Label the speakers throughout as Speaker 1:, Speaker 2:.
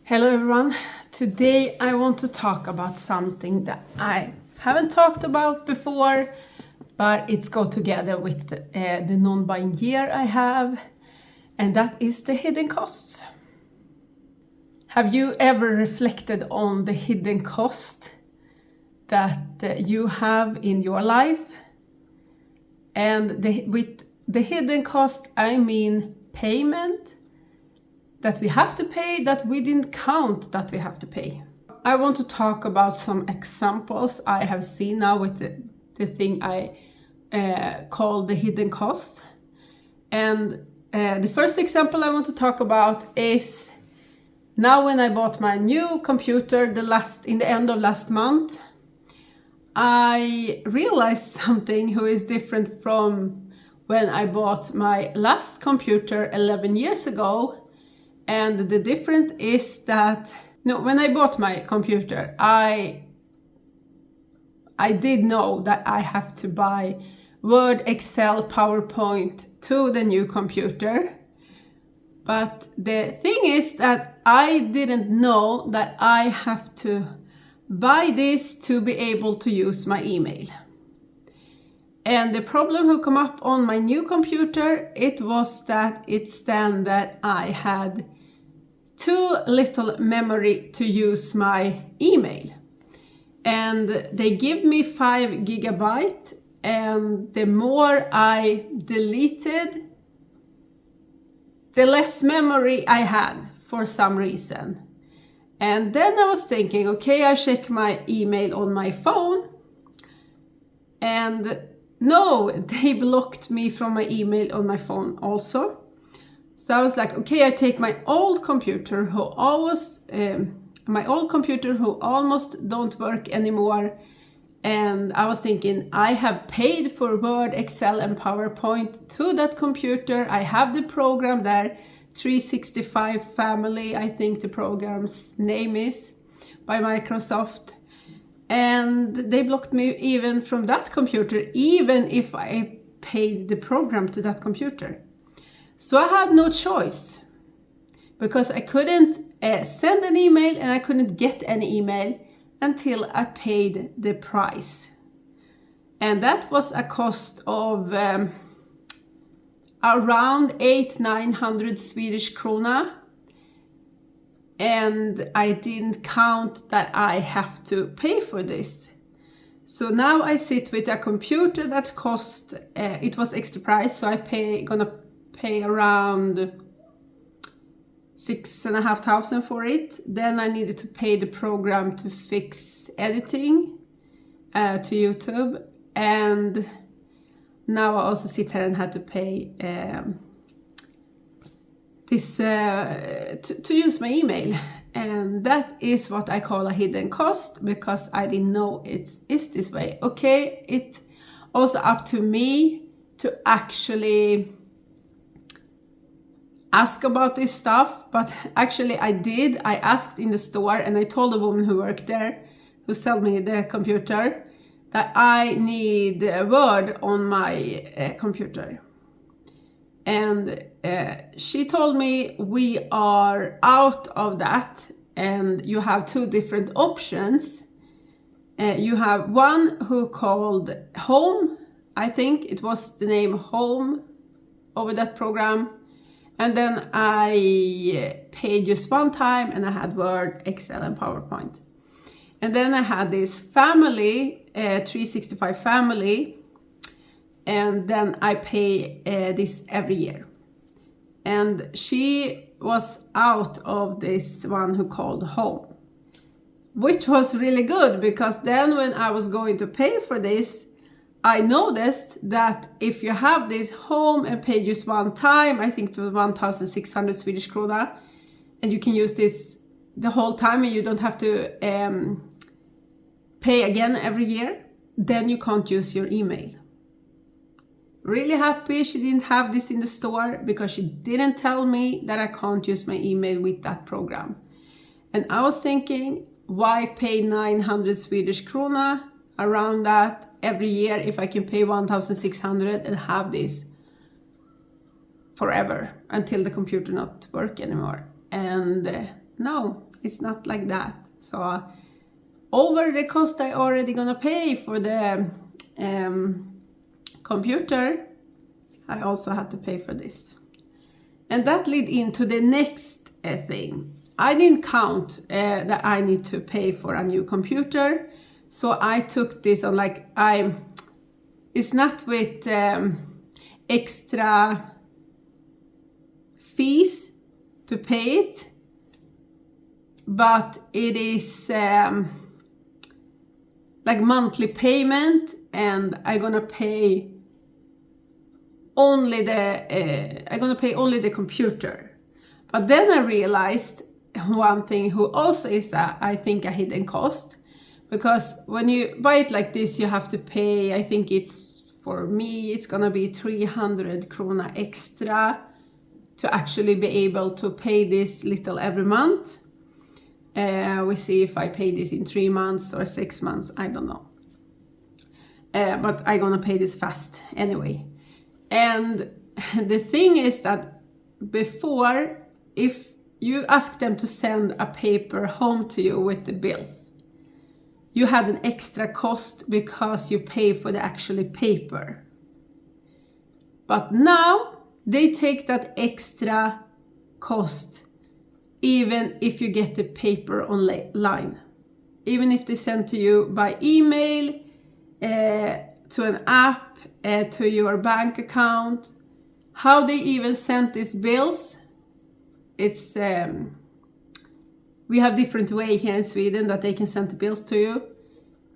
Speaker 1: Hello everyone. Today I want to talk about something that I haven't talked about before, but it's go together with the non-buying year I have, and that is the hidden costs. Have you ever reflected on the hidden cost that you have in your life? And with the hidden cost, I mean payment that we have to pay that we didn't count that we have to pay. I want to talk about some examples I have seen now with the thing I call the hidden cost. And the first example I want to talk about is now when I bought my new computer in the end of last month, I realized something who is different from when I bought my last computer 11 years ago. And the difference is that when I bought my computer, I did know that I have to buy Word, Excel, PowerPoint to the new computer. But the thing is that I didn't know that I have to buy this to be able to use my email. And the problem who come up on my new computer, it was that it stand that I had too little memory to use my email. And they give me 5 gigabytes, and the more I deleted, the less memory I had for some reason. And then I was thinking, okay, I check my email on my phone, and no, they blocked me from my email on my phone also. So I was like, okay, I take my old computer who almost don't work anymore. And I was thinking, I have paid for Word, Excel, and PowerPoint to that computer. I have the program there, 365 Family, I think the program's name is, by Microsoft. And they blocked me even from that computer, even if I paid the program to that computer. So I had no choice, because I couldn't send an email and I couldn't get any email until I paid the price. And that was a cost of around 800-900 Swedish krona. And I didn't count that I have to pay for this. So now I sit with a computer that cost, it was extra price, so gonna pay around 6,500 for it. Then I needed to pay the program to fix editing to YouTube. And now I also sit here and had to pay this to use my email. And that is what I call a hidden cost, because I didn't know it's this way. Okay, it's also up to me to actually ask about this stuff, but actually I did. I asked in the store, and I told the woman who worked there, who sold me the computer, that I need Word on my computer. And she told me we are out of that, and you have 2 different options. You have one who called Home, I think it was the name Home over that program. And then I paid just one time, and I had Word, Excel, and PowerPoint. And then I had this Family, 365 Family, and then I pay this every year. And she was out of this one who called Home, which was really good, because then when I was going to pay for this, I noticed that if you have this Home and pay just one time, I think it was 1,600 Swedish krona, and you can use this the whole time and you don't have to pay again every year, then you can't use your email. Really happy she didn't have this in the store, because she didn't tell me that I can't use my email with that program. And I was thinking, why pay 900 Swedish krona, around that, every year if I can pay 1,600 and have this forever until the computer not work anymore? And no, It's not like that. So over the cost I already gonna pay for the computer, I also had to pay for this. And that led into the next thing. I didn't count that I need to pay for a new computer. So I took this on like, it's not with extra fees to pay it, but it is like monthly payment, and I'm gonna pay only the computer. But then I realized one thing who also is I think a hidden cost, because when you buy it like this, you have to pay, I think for me it's gonna be 300 krona extra to actually be able to pay this little every month. We see if I pay this in 3 months or 6 months, I don't know. But I'm gonna pay this fast anyway. And the thing is that before, if you ask them to send a paper home to you with the bills, you had an extra cost because you pay for the actual paper. But now they take that extra cost even if you get the paper online. Even if they send to you by email, to an app, to your bank account. How they even send these bills, it's we have different way here in Sweden that they can send the bills to you.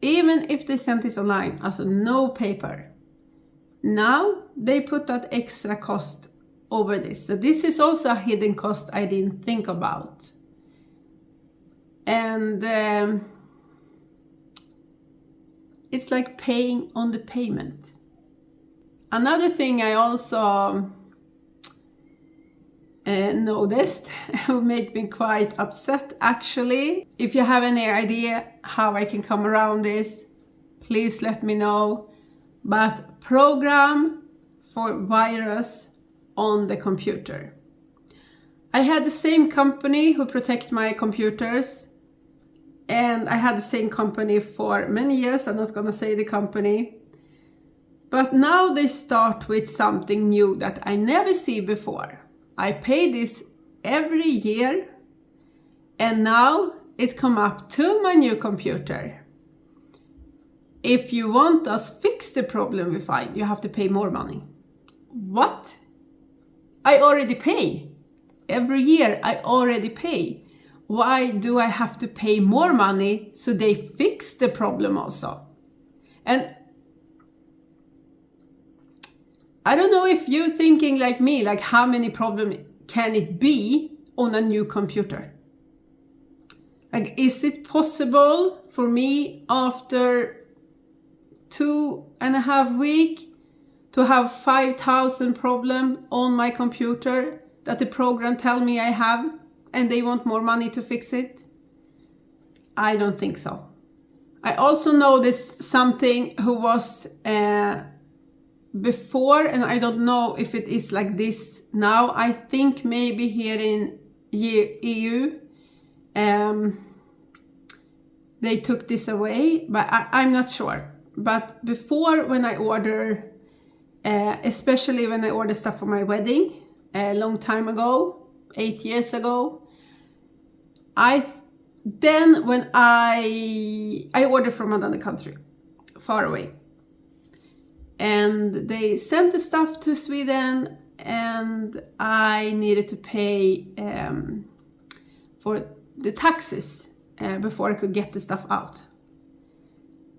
Speaker 1: Even if they send this online, also no paper. Now they put that extra cost over this. So this is also a hidden cost I didn't think about. And it's like paying on the payment. Another thing I also noticed who made me quite upset actually. If you have any idea how I can come around this, please let me know. But program for virus on the computer. I had the same company who protect my computers, and I had the same company for many years. I'm not gonna say the company. But now they start with something new that I never see before. I pay this every year, and now it come up to my new computer. If you want us fix the problem we find, you have to pay more money. What? I already pay. Every year I already pay. Why do I have to pay more money so they fix the problem also? And I don't know if you're thinking like me, like how many problems can it be on a new computer? Like, is it possible for me after 2.5 weeks to have 5,000 problems on my computer that the program tell me I have, and they want more money to fix it? I don't think so. I also noticed something who was before, and I don't know if it is like this now. I think maybe here in EU they took this away, but I'm not sure. But before, when I order, especially when I order stuff for my wedding a long time ago, 8 years ago, when I order from another country, far away, and they sent the stuff to Sweden, and I needed to pay for the taxes before I could get the stuff out.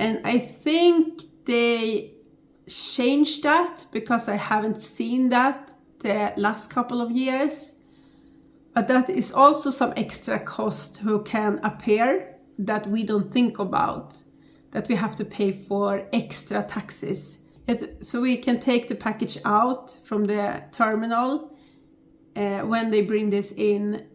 Speaker 1: And I think they changed that because I haven't seen that the last couple of years. But that is also some extra cost who can appear that we don't think about, that we have to pay for extra taxes. So we can take the package out from the terminal when they bring this in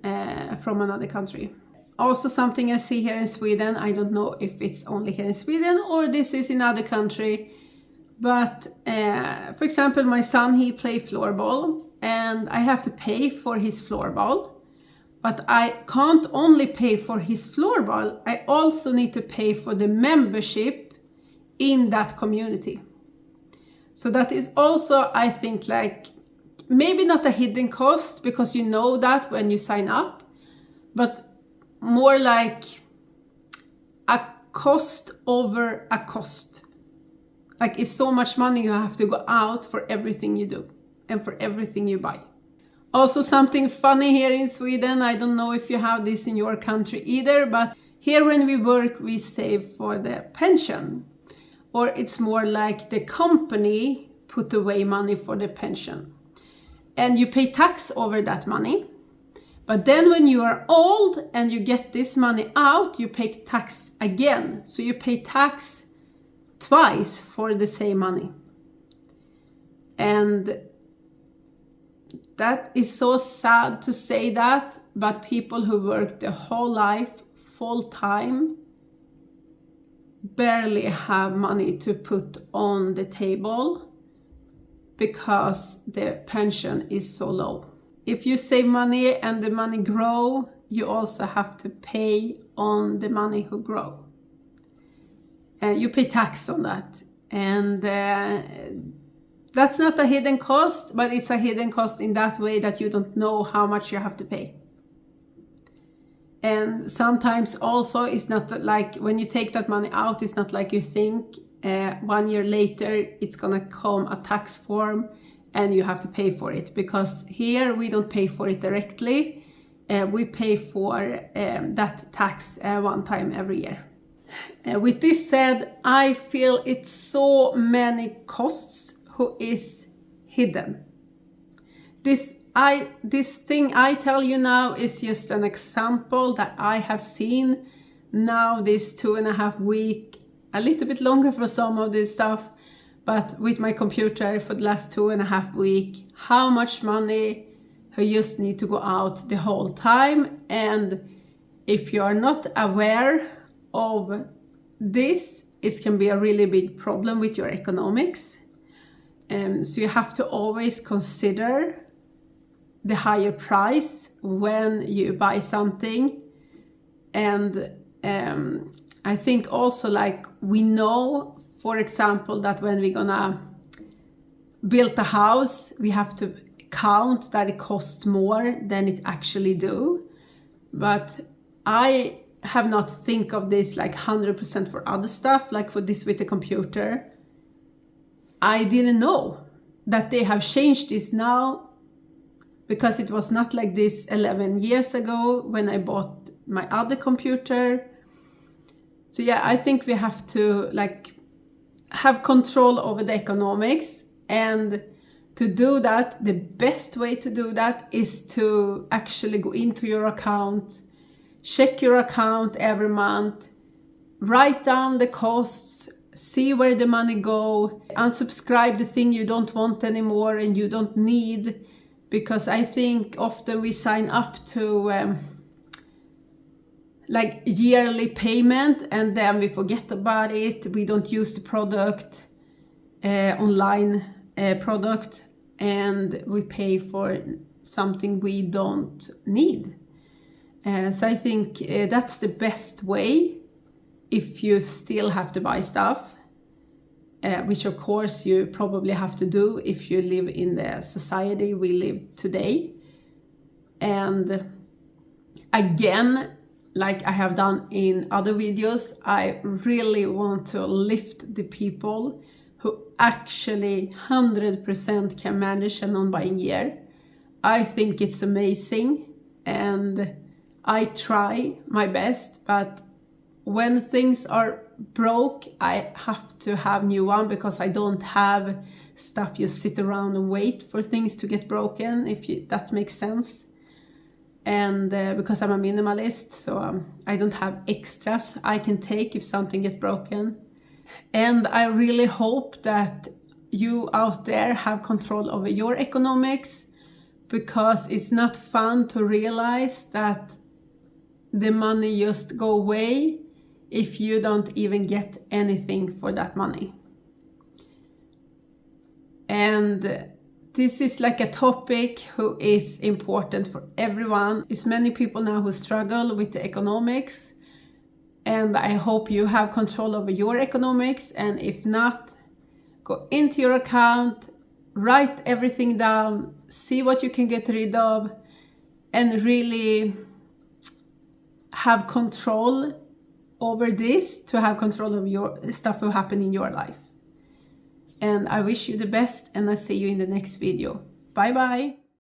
Speaker 1: from another country. Also something I see here in Sweden, I don't know if it's only here in Sweden or this is in other country, but for example, my son, he plays floorball, and I have to pay for his floorball. But I can't only pay for his floorball, I also need to pay for the membership in that community. So that is also, I think, like maybe not a hidden cost because you know that when you sign up, but more like a cost over a cost. Like it's so much money you have to go out for everything you do and for everything you buy. Also something funny here in Sweden, I don't know if you have this in your country either, but here when we work we save for the pension. Or it's more like the company put away money for the pension. And you pay tax over that money. But then when you are old and you get this money out, you pay tax again. So you pay tax twice for the same money. And that is so sad to say that, but people who work their whole life full time barely have money to put on the table because the pension is so low. If you save money and the money grow, you also have to pay on the money who grow. You pay tax on that. And that's not a hidden cost, but it's a hidden cost in that way that you don't know how much you have to pay. And sometimes also it's not like when you take that money out, it's not like you think 1 year later it's gonna come a tax form and you have to pay for it. Because here we don't pay for it directly. We pay for that tax one time every year. With this said, I feel it's so many costs who is hidden. This thing I tell you now is just an example that I have seen now this 2.5 weeks, a little bit longer for some of this stuff, but with my computer for the last 2.5 weeks, how much money you just need to go out the whole time. And if you are not aware of this, it can be a really big problem with your economics. So you have to always consider the higher price when you buy something. And I think also like we know, for example, that when we're gonna build a house, we have to count that it costs more than it actually do. But I have not think of this like 100% for other stuff, like for this with the computer. I didn't know that they have changed this now, because it was not like this 11 years ago when I bought my other computer. So yeah, I think we have to like have control over the economics, and to do that, the best way to do that is to actually go into your account, check your account every month, write down the costs, see where the money go, unsubscribe the thing you don't want anymore and you don't need. Because I think often we sign up to like yearly payment and then we forget about it. We don't use the product, online product, and we pay for something we don't need. So I think that's the best way if you still have to buy stuff, which of course you probably have to do if you live in the society we live today. And again, like I have done in other videos, I really want to lift the people who actually 100% can manage a non-buying year. I think it's amazing and I try my best, but when things are broke, I have to have new one, because I don't have stuff you sit around and wait for things to get broken, that makes sense. And because I'm a minimalist, so I don't have extras I can take if something gets broken. And I really hope that you out there have control over your economics, because it's not fun to realize that the money just go away if you don't even get anything for that money. And this is like a topic who is important for everyone. It's many people now who struggle with the economics, and I hope you have control over your economics. And if not, go into your account, write everything down, see what you can get rid of, and really have control over this, to have control of your stuff will happen in your life. And I wish you the best, and I'll see you in the next video. Bye bye.